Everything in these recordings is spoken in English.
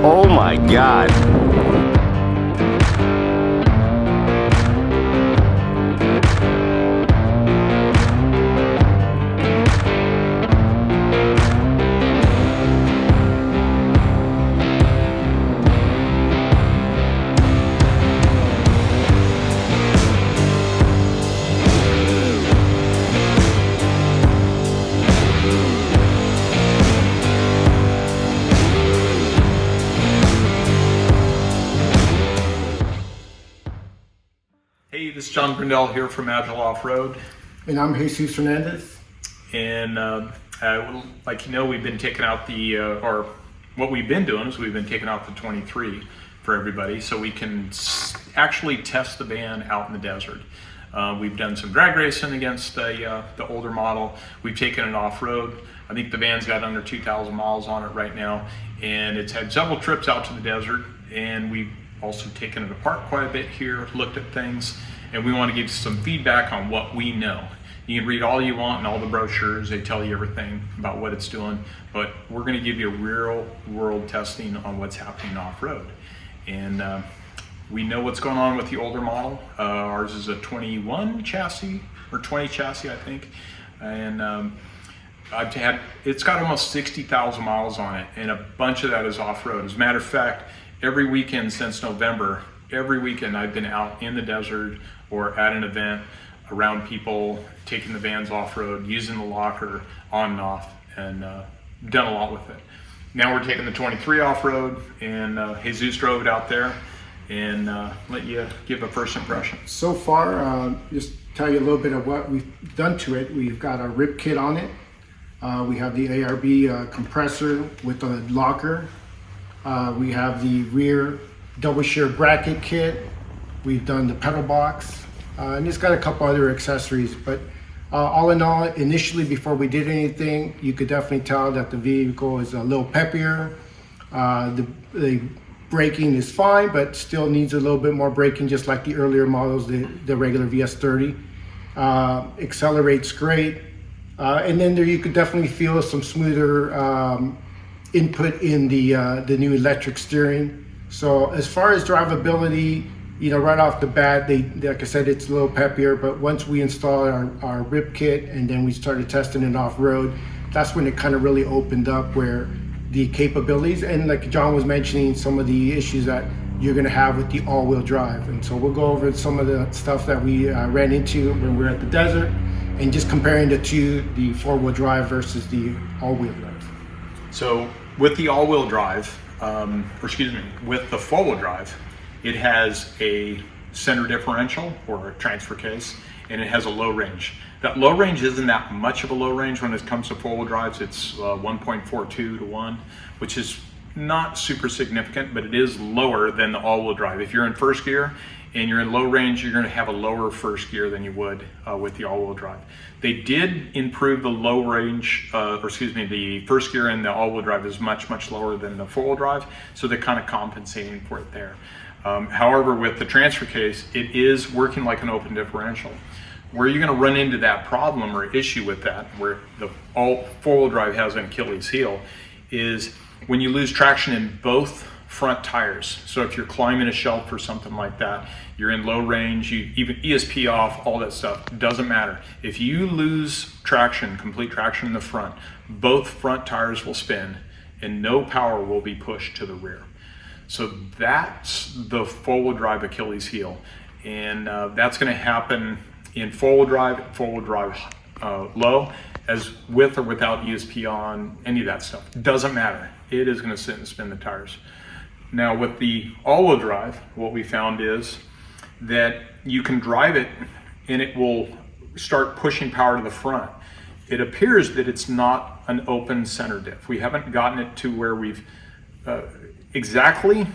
Oh my God. Hey, this is John Brindell here from Agile Offroad. And I'm Jesus Hernandez. And like you know, we've been taking out the, or what we've been doing is we've been taking out the 23 for everybody so we can actually test the van out in the desert. We've done some drag racing against the older model. We've taken it off-road. I think the van's got under 2,000 miles on it right now. And it's had several trips out to the desert. And we've also taken it apart quite a bit here, looked at things, and we want to give some feedback on what we know. You can read all you want in all the brochures, they tell you everything about what it's doing, but we're going to give you a real world testing on what's happening off-road. And we know what's going on with the older model. Ours is a 21 chassis, or 20 chassis, I think. And it's got almost 60,000 miles on it, and a bunch of that is off-road. As a matter of fact, every weekend since November, every weekend I've been out in the desert or at an event around people, taking the vans off-road, using the locker on and off, and done a lot with it. Now we're taking the 23 off-road, and Jesus drove it out there, and let you give a first impression. So far, just tell you a little bit of what we've done to it. We've got a rib kit on it. We have the ARB compressor with a locker. We have the rear double shear bracket kit. We've done the pedal box, and it's got a couple other accessories. But all in all, initially before we did anything, you could definitely tell that the vehicle is a little peppier. The braking is fine, but still needs a little bit more braking, just like the earlier models, the regular VS30. Accelerates great, and then there you could definitely feel some smoother input in the new electric steering. So as far as drivability, you know, right off the bat, like I said, it's a little peppier, but once we installed our rib kit and then we started testing it off-road, that's when it kind of really opened up where the capabilities, and like John was mentioning, some of the issues that you're gonna have with the all-wheel drive. And so we'll go over some of the stuff that we ran into when we were at the desert, and just comparing the two, the four-wheel drive versus the all-wheel drive. So with the all-wheel drive, with the four-wheel drive, it has a center differential or a transfer case, and it has a low range. That low range isn't that much of a low range when it comes to four-wheel drives. It's 1.42 to 1, which is not super significant, but it is lower than the all-wheel drive. If you're in first gear and you're in low range, you're going to have a lower first gear than you would with the all-wheel drive. They did improve the low range, the first gear in the all-wheel drive is much lower than the four-wheel drive, so they're kind of compensating for it there. However, with the transfer case, it is working like an open differential. Where you're going to run into that problem or issue with that, where the four-wheel drive has an Achilles heel, is when you lose traction in both front tires. So if you're climbing a shelf or something like that, you're in low range, you even ESP off, all that stuff, doesn't matter. If you lose traction, complete traction in the front, both front tires will spin and no power will be pushed to the rear. So that's the four-wheel drive Achilles heel. And that's gonna happen in four-wheel drive low, as with or without ESP on, any of that stuff. Doesn't matter. It is gonna sit and spin the tires. Now with the all-wheel drive, what we found is that you can drive it and it will start pushing power to the front. It appears that it's not an open center diff. We haven't gotten it to where we've exactly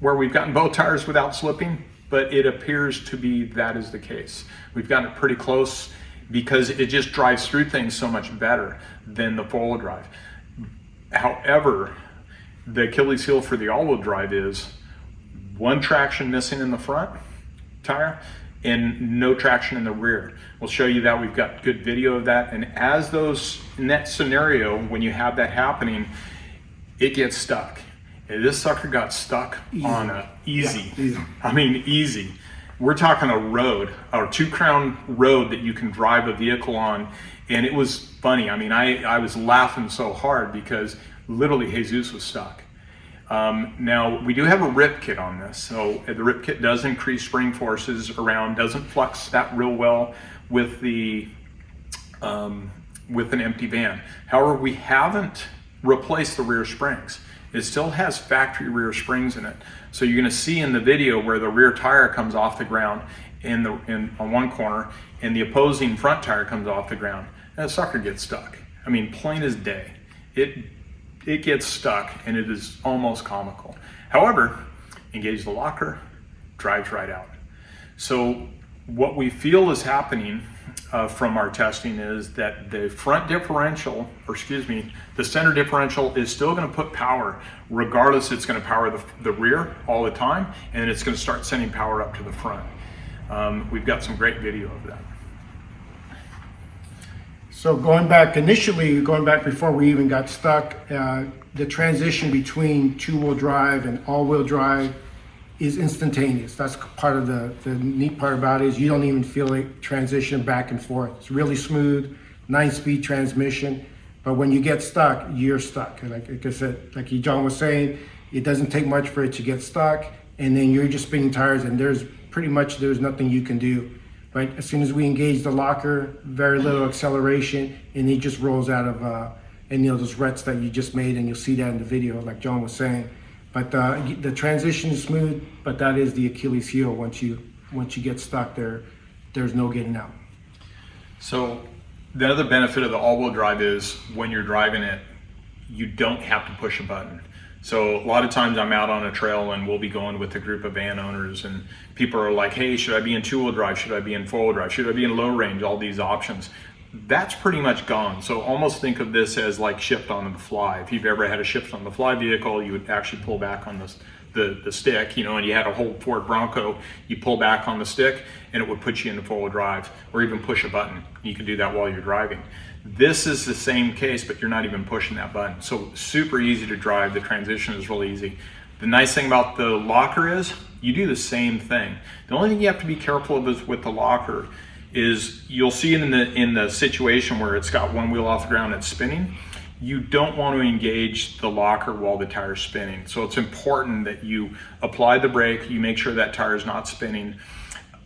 where we've gotten both tires without slipping, but it appears to be that is the case. We've gotten it pretty close because it just drives through things so much better than the four-wheel drive. However, the Achilles heel for the all-wheel drive is one traction missing in the front tire and no traction in the rear. We'll show you that. We've got good video of that. And in that scenario, when you have that happening, it gets stuck. And this sucker got stuck on a easy. Yeah, easy. I mean, easy. We're talking a road, or 2-crown road that you can drive a vehicle on. And it was funny. I mean, I was laughing so hard because literally Jesus was stuck. Now, we do have a rip kit on this. So the rip kit does increase spring forces around, doesn't flex that real well with the with an empty van. However, we haven't replaced the rear springs. It still has factory rear springs in it. So you're going to see in the video where the rear tire comes off the ground on one corner and the opposing front tire comes off the ground. And that sucker gets stuck. I mean, plain as day. It gets stuck and it is almost comical. However, engage the locker, drives right out. So what we feel is happening from our testing is that the front differential, or excuse me, the center differential is still going to put power. Regardless, it's going to power the rear all the time, and it's going to start sending power up to the front. We've got some great video of that. So going back before we even got stuck, the transition between 2-wheel drive and all-wheel drive is instantaneous. That's part of the neat part about it is you don't even feel it transition back and forth. It's really smooth, 9-speed transmission. But when you get stuck, you're stuck. Like I said, like John was saying, it doesn't take much for it to get stuck, and then you're just spinning tires, and there's nothing you can do. But as soon as we engage the locker, very little acceleration, and it just rolls out of those ruts that you just made, and you'll see that in the video, like John was saying. But the transition is smooth, but that is the Achilles heel. Once you get stuck there, there's no getting out. So the other benefit of the all-wheel drive is when you're driving it, you don't have to push a button. So a lot of times I'm out on a trail and we'll be going with a group of van owners and people are like, hey, should I be in 2-wheel drive? Should I be in 4-wheel drive? Should I be in low range? All these options. That's pretty much gone. So almost think of this as like shift on the fly. If you've ever had a shift on the fly vehicle, you would actually pull back on the stick, and you had a whole Ford Bronco, you pull back on the stick and it would put you into 4-wheel drive, or even push a button. You can do that while you're driving. This is the same case, but you're not even pushing that button. So super easy to drive. The transition is really easy. The nice thing about the locker is you do the same thing. The only thing you have to be careful of is with the locker is you'll see it in the situation where it's got one wheel off the ground and it's spinning. You don't want to engage the locker while the tire's spinning. So it's important that you apply the brake, you make sure that tire is not spinning.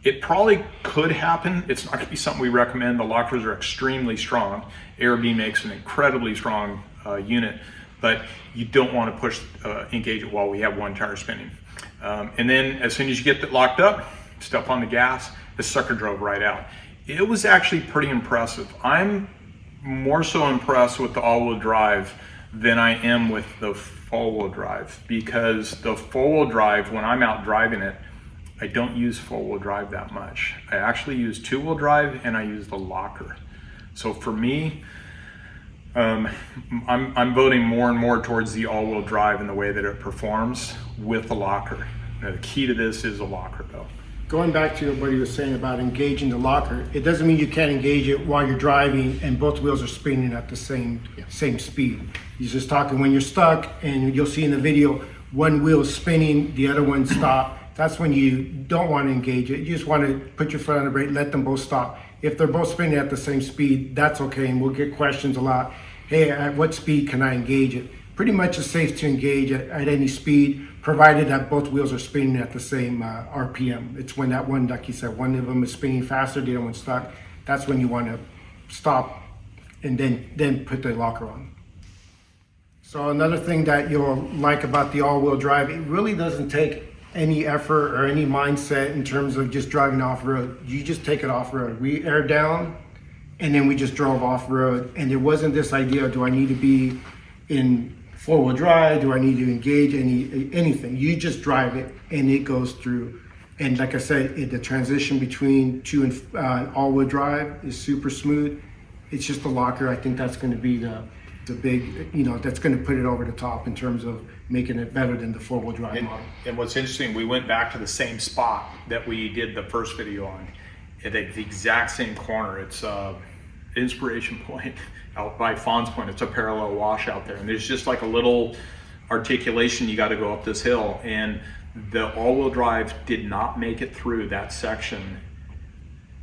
It probably could happen. It's not going to be something we recommend. The lockers are extremely strong. ARB makes an incredibly strong unit, but you don't want to engage it while we have one tire spinning. And then as soon as you get it locked up, step on the gas, the sucker drove right out. It was actually pretty impressive. I'm more so impressed with the all-wheel drive than I am with the four-wheel drive, because the four-wheel drive, when I'm out driving it, I don't use four-wheel drive that much. I actually use two-wheel drive and I use the locker. So for me, I'm voting more and more towards the all-wheel drive in the way that it performs with the locker. Now, the key to this is the locker though. Going back to what he was saying about engaging the locker, it doesn't mean you can't engage it while you're driving and both wheels are spinning at the same speed. He's just talking when you're stuck, and you'll see in the video, one wheel is spinning, the other one stopped. That's when you don't want to engage it. You just want to put your foot on the brake, let them both stop. If they're both spinning at the same speed, that's okay, and we'll get questions a lot. Hey, at what speed can I engage it? Pretty much it's safe to engage at any speed, provided that both wheels are spinning at the same RPM. It's when that one, like you said, one of them is spinning faster, the other one's stuck. That's when you want to stop and then put the locker on. So another thing that you'll like about the all-wheel drive, it really doesn't take any effort or any mindset in terms of just driving off-road. You just take it off-road. We air down and then we just drove off-road, and there wasn't this idea, do I need to be in four-wheel drive, do I need to engage anything? You just drive it and it goes through. And like I said, the transition between two and all-wheel drive is super smooth. It's just the locker. I think that's going to be the big, that's going to put it over the top in terms of making it better than the four-wheel drive model. And what's interesting, we went back to the same spot that we did the first video on, at the exact same corner. It's Inspiration Point out by Fawn's Point. It's a parallel wash out there, and there's just like a little articulation, you got to go up this hill, and the all-wheel drive did not make it through that section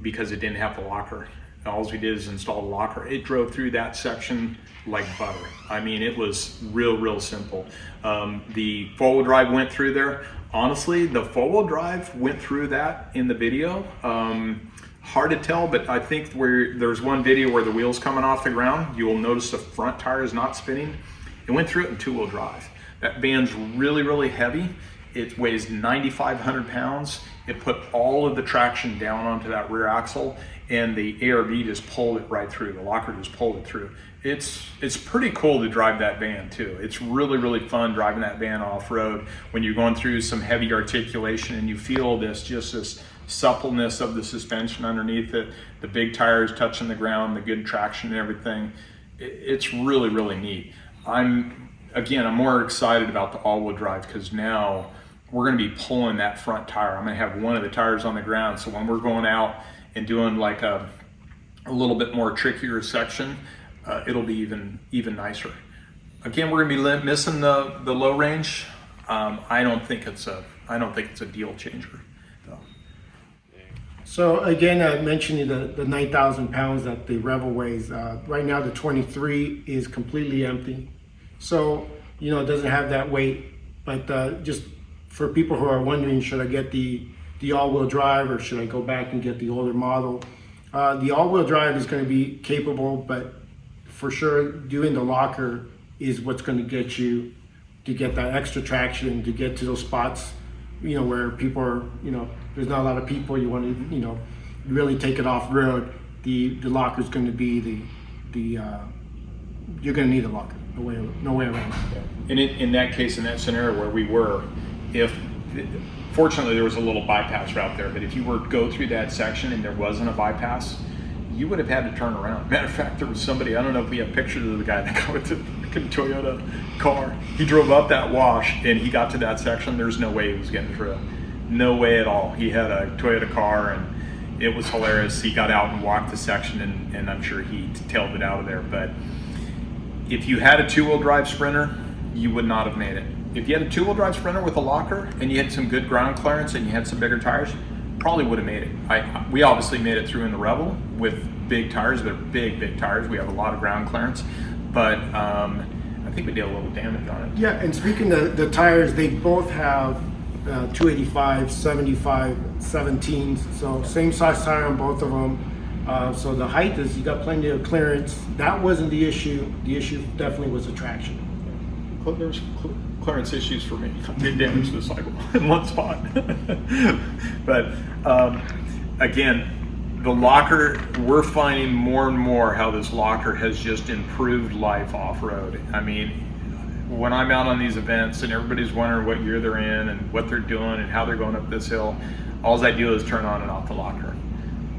because it didn't have the locker. All we did is install the locker. It drove through that section like butter. I mean, it was real simple. The four-wheel drive went through there. Honestly, the four-wheel drive went through that in the video. Hard to tell, but I think where there's one video where the wheel's coming off the ground, you will notice the front tire is not spinning. It went through it in two-wheel drive. That van's really heavy. It weighs 9,500 pounds. It put all of the traction down onto that rear axle, and the ARB just pulled it right through. The locker just pulled it through. It's pretty cool to drive that van too. It's really fun driving that van off-road when you're going through some heavy articulation and you feel this suppleness of the suspension underneath it, the big tires touching the ground, the good traction and everything. It's really neat. I'm more excited about the all-wheel drive because now we're going to be pulling that front tire. I'm going to have one of the tires on the ground, so when we're going out and doing like a little bit more trickier section, it'll be even nicer. Again, we're going to be missing the low range. I don't think it's a deal changer, though. So again, I mentioned the 9,000 pounds that the Rebel weighs. Right now, the 23 is completely empty. So, it doesn't have that weight, but just for people who are wondering, should I get the all-wheel drive or should I go back and get the older model? The all-wheel drive is going to be capable, but for sure doing the locker is what's going to get you to get that extra traction, to get to those spots, where people are, there's not a lot of people, you want to, really take it off road. The locker is going to be you're going to need a locker. No way around it. And in that case, in that scenario where we were, fortunately there was a little bypass route there, but if you were to go through that section and there wasn't a bypass, you would have had to turn around. Matter of fact, there was somebody, I don't know if we have pictures of the guy that got with the Toyota car. He drove up that wash and he got to that section. There's no way he was getting through. No way at all. He had a Toyota car and it was hilarious. He got out and walked the section and I'm sure he tailed it out of there. But if you had a two-wheel drive Sprinter, you would not have made it. If you had a two-wheel drive Sprinter with a locker and you had some good ground clearance and you had some bigger tires, probably would have made it. We obviously made it through in the Rebel with big tires. They're big tires. We have a lot of ground clearance, but I think we did a little damage on it. Yeah, and speaking of the tires, they both have 285, 75, 17s, so same size tire on both of them. So the height is, you got plenty of clearance. That wasn't the issue. The issue definitely was the traction. There's clearance issues for me. I did damage to the cycle in one spot. But again, the locker, we're finding more and more how this locker has just improved life off-road. I mean, when I'm out on these events and everybody's wondering what year they're in and what they're doing and how they're going up this hill, all I do is turn on and off the locker.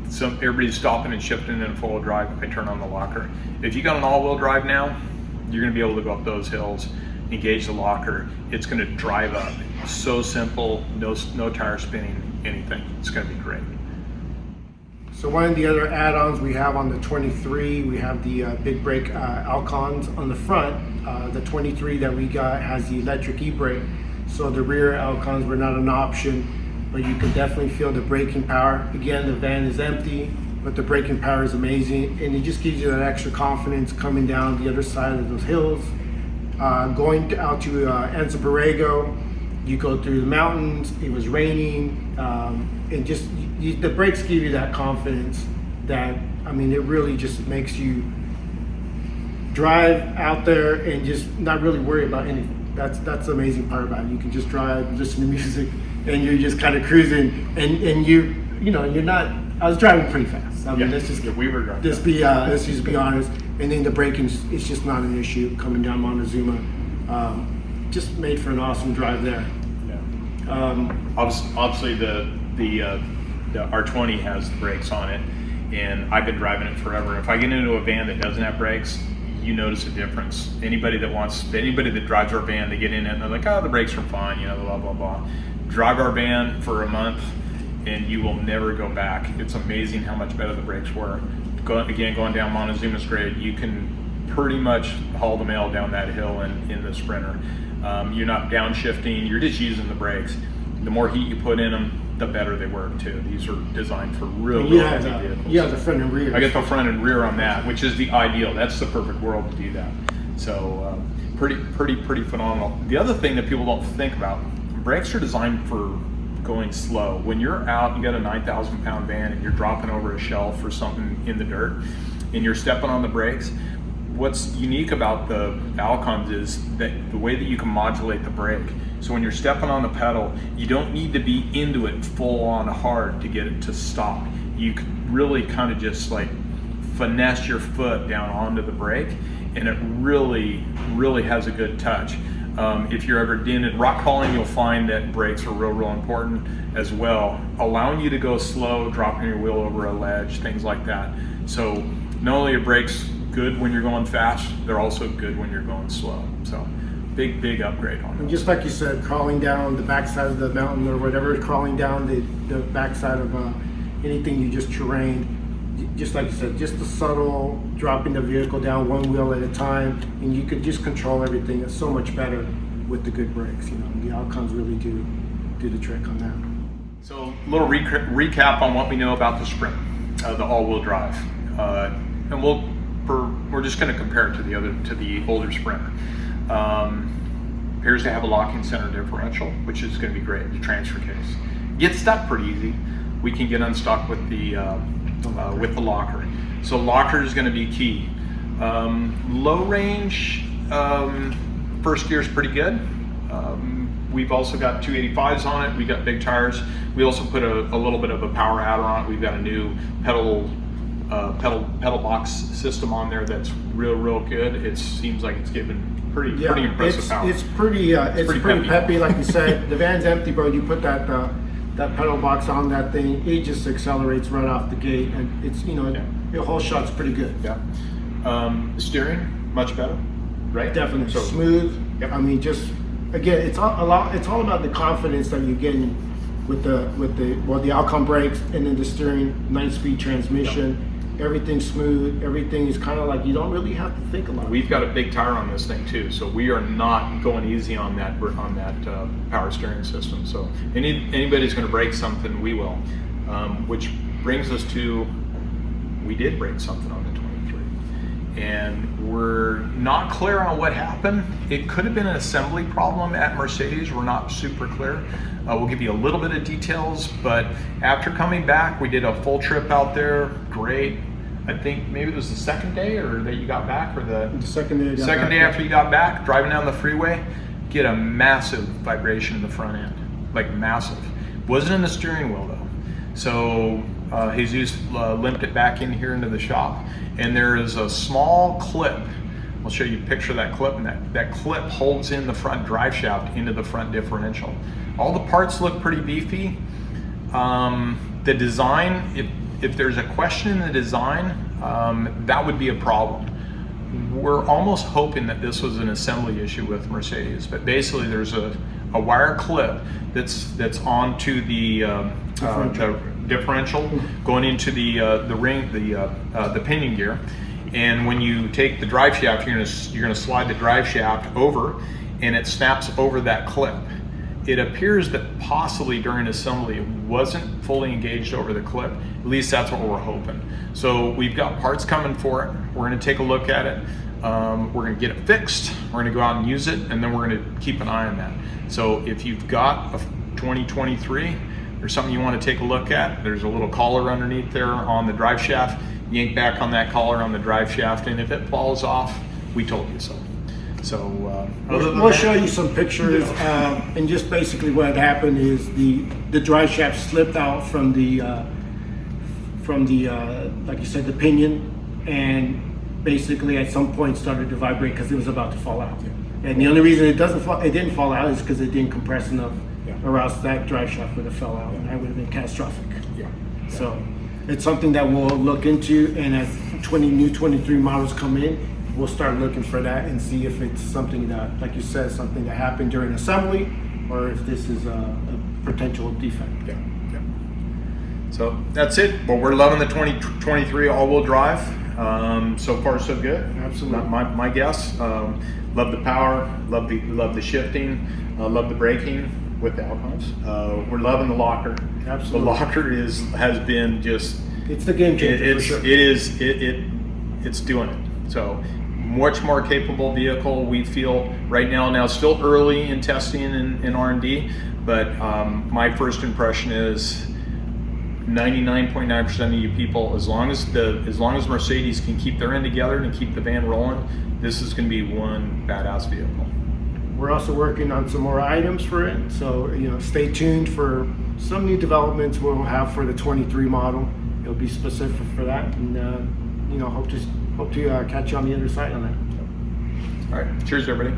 So everybody's stopping and shifting in a four-wheel drive, I turn on the locker. If you got an all-wheel drive now, you're gonna be able to go up those hills, engage the locker. It's gonna drive up. So simple, no tire spinning, anything. It's gonna be great. So one of the other add-ons we have on the 23, we have the big brake Alcons on the front. The 23 that we got has the electric e-brake. So the rear Alcons were not an option, but you can definitely feel the braking power. Again, the van is empty, but the braking power is amazing, and it just gives you that extra confidence coming down the other side of those hills. Going out to Anza Borrego, you go through the mountains, it was raining, and just the brakes give you that confidence that, I mean, it really just makes you drive out there and just not really worry about anything. That's the amazing part about it. You can just drive, listen to music, and you're just kind of cruising, and you're not. I was driving pretty fast. I mean, let's just be honest. And then the braking is just not an issue coming down Montezuma. Just made for an awesome drive there. Yeah. Obviously, the R20 has the brakes on it, and I've been driving it forever. If I get into a van that doesn't have brakes, you notice a difference. Anybody that drives our van, they get in it and they're like, oh, the brakes are fine, blah blah blah. Drive our van for a month, and you will never go back. It's amazing how much better the brakes were. Going down Montezuma's grade, you can pretty much haul the mail down that hill in the Sprinter. You're not downshifting, you're just using the brakes. The more heat you put in them, the better they work too. These are designed for real heavy vehicles. Yeah, the front and rear. I get the front and rear on that, which is the ideal. That's the perfect world to do that. So pretty phenomenal. The other thing that people don't think about, brakes are designed for going slow. When you're out, you got a 9,000 pound van and you're dropping over a shelf or something in the dirt and you're stepping on the brakes, what's unique about the Alcons is that the way that you can modulate the brake. So when you're stepping on the pedal, you don't need to be into it full on hard to get it to stop. You can really kind of just like finesse your foot down onto the brake, and it really has a good touch. If you're ever in rock hauling, you'll find that brakes are real important as well, allowing you to go slow, dropping your wheel over a ledge, things like that. So not only are brakes good when you're going fast, they're also good when you're going slow. So big upgrade on And it. just like you said, crawling down the backside of the mountain or whatever, crawling down the backside of anything you just terrained, just like you said, just the subtle dropping the vehicle down one wheel at a time, and you could just control everything. It's so much better with the good brakes. You know, the Alcons really do the trick on that. So a little recap on what we know about the Sprint, the all-wheel drive, and we're just going to compare it to the older Sprinter. Appears to have a locking center differential, which is going to be great. The transfer case gets stuck pretty easy. We can get unstuck with the locker. So locker is going to be key. Low range, first gear is pretty good. We've also got 285s on it. We got big tires. We also put a little bit of a power adder on it. We've got a new pedal box system on there that's real good. It seems like it's given pretty impressive power. It's pretty peppy, like you said. The van's empty, bro. You put that pedal box on that thing, it just accelerates right off the gate, and it's the whole shot's pretty good. Yeah. Steering much better, right? Definitely So, smooth. Yep. I mean, just again, it's all about the confidence that you're getting with the Alcon brakes, and then the steering, 9-speed transmission. Yep. Everything's smooth. Everything is kind of like you don't really have to think a lot. We've got a big tire on this thing too, so we are not going easy on that power steering system. So anybody's going to break something, we will. Which brings us to, we did break something on the 23, and we're not clear on what happened. It could have been an assembly problem at Mercedes. We're not super clear. We'll give you a little bit of details, but after coming back, we did a full trip out there. Great. I think maybe it was the second day or that you got back, or the second day. Second day after you got back, driving down the freeway, get a massive vibration in the front end, like massive. Wasn't in the steering wheel though. So Jesus limped it back in here into the shop, and there is a small clip. I'll show you a picture of that clip, and that clip holds in the front drive shaft into the front differential. All the parts look pretty beefy. The design, if there's a question in the design, that would be a problem. We're almost hoping that this was an assembly issue with Mercedes, but basically there's a wire clip that's onto the differential going into the ring, the pinion gear. And when you take the drive shaft, you're gonna slide the drive shaft over, and it snaps over that clip. It appears that possibly during assembly it wasn't fully engaged over the clip. At least that's what we're hoping. So we've got parts coming for it. We're going to take a look at it. We're going to get it fixed. We're going to go out and use it, and then we're going to keep an eye on that. So if you've got a 2023 or something you want to take a look at, there's a little collar underneath there on the drive shaft. Yank back on that collar on the drive shaft, and if it falls off, we told you so. So we'll show you some pictures, and just basically what had happened is the drive shaft slipped out from the like you said, the pinion, and basically at some point started to vibrate because it was about to fall out. And the only reason it didn't fall out is because it didn't compress enough, or else that drive shaft would have fell out, and that would have been catastrophic. So it's something that we'll look into, and as new 23 models come in, we'll start looking for that and see if it's something that, like you said, something that happened during assembly, or if this is a potential defect. So that's it. But we're loving the 2023 all-wheel drive. So far, so good. Absolutely. My guess. Love the power. Love the shifting. Love the braking with the Alpines. We're loving the locker. Absolutely. The locker has been just. It's the game changer for sure. It's doing it. So much more capable vehicle. We feel right now. Now still early in testing and R&D, but my first impression is 99.9% of you people, as long as Mercedes can keep their end together and keep the van rolling, this is going to be one badass vehicle. We're also working on some more items for it, so stay tuned for some new developments we'll have for the 23 model. It'll be specific for that, and hope to catch you on the other side on that. All right, cheers everybody.